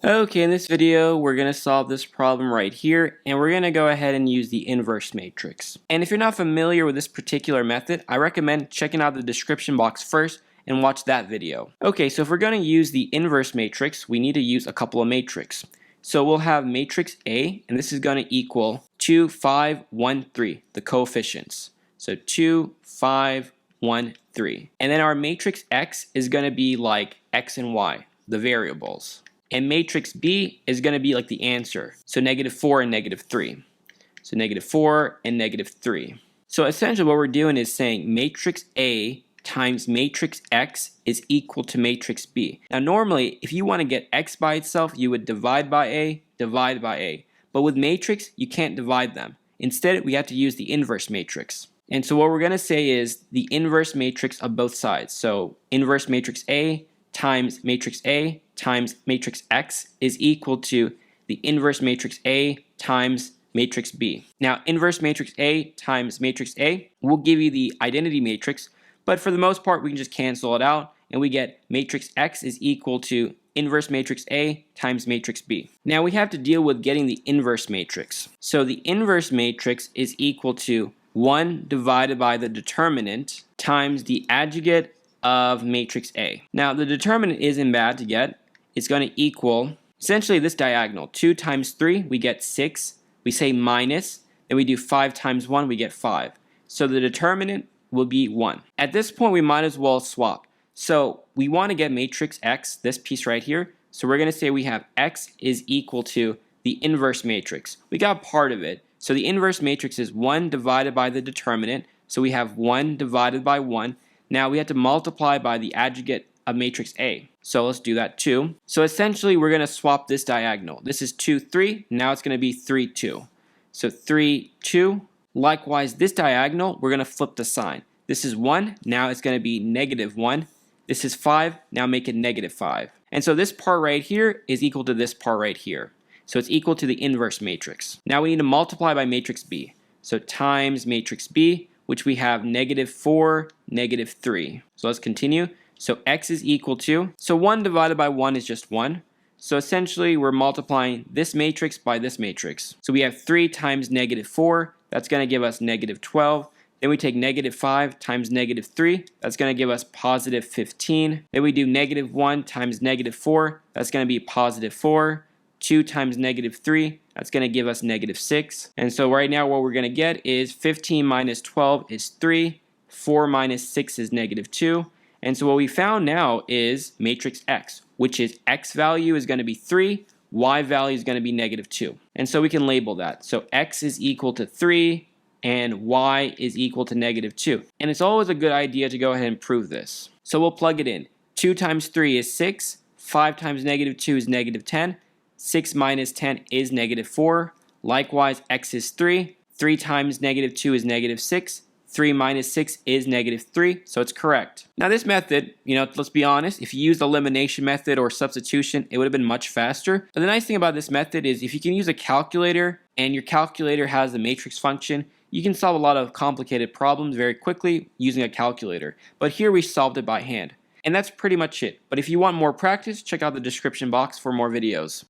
Okay, in this video, we're going to solve this problem right here, and we're going to go ahead and use the inverse matrix. And if you're not familiar with this particular method, I recommend checking out the description box first and watch that video. Okay, so if we're going to use the inverse matrix, we need to use a couple of matrix. So we'll have matrix A, and this is going to equal 2, 5, 1, 3, the coefficients. So 2, 5, 1, 3. And then our matrix X is going to be like X and Y, the variables. And matrix B is going to be like the answer. So -4 and -3. So -4 and -3. So essentially what we're doing is saying matrix A times matrix X is equal to matrix B. Now normally, if you want to get X by itself, you would divide by A, divide by A. But with matrix, you can't divide them. Instead, we have to use the inverse matrix. And so what we're going to say is the inverse matrix of both sides. So inverse matrix A times matrix A times matrix X is equal to the inverse matrix A times matrix B. Now, inverse matrix A times matrix A will give you the identity matrix, but for the most part, we can just cancel it out, and we get matrix X is equal to inverse matrix A times matrix B. Now, we have to deal with getting the inverse matrix. So the inverse matrix is equal to 1 divided by the determinant times the adjugate of matrix A. Now, the determinant isn't bad to get. It's going to equal, essentially this diagonal, 2 times 3, we get 6. We say minus, then we do 5 times 1, we get 5. So the determinant will be 1. At this point, we might as well swap. So we want to get matrix X, this piece right here. So we're going to say we have X is equal to the inverse matrix. We got part of it. So the inverse matrix is 1 divided by the determinant. So we have 1 divided by 1. Now we have to multiply by the adjugate of matrix A. So let's do that too. So essentially we're going to swap this diagonal. This is 2, 3. Now it's going to be 3, 2. So 3, 2. Likewise, this diagonal, we're going to flip the sign. This is 1. Now it's going to be -1. This is 5. Now make it -5. And so this part right here is equal to this part right here. So it's equal to the inverse matrix. Now we need to multiply by matrix B. So times matrix B, which we have -4, -3. So let's continue. So X is equal to, so 1 divided by 1 is just 1. So essentially we're multiplying this matrix by this matrix. So we have 3 times -4, that's going to give us -12. Then we take -5 times -3, that's going to give us +15. Then we do -1 times -4, that's going to be +4. 2 times -3, that's going to give us -6. And so right now what we're going to get is 15 minus 12 is 3. 4 minus 6 is -2. And so what we found now is matrix X, which is X value is going to be 3, Y value is going to be -2. And so we can label that. So X is equal to 3 and Y is equal to -2. And it's always a good idea to go ahead and prove this. So we'll plug it in. 2 times 3 is 6. 5 times -2 is -10. 6 minus 10 is -4. Likewise, X is 3. 3 times -2 is -6. 3 minus 6 is -3, so it's correct. Now this method, let's be honest, if you used the elimination method or substitution, it would have been much faster. But the nice thing about this method is if you can use a calculator and your calculator has the matrix function, you can solve a lot of complicated problems very quickly using a calculator. But here we solved it by hand. And that's pretty much it. But if you want more practice, check out the description box for more videos.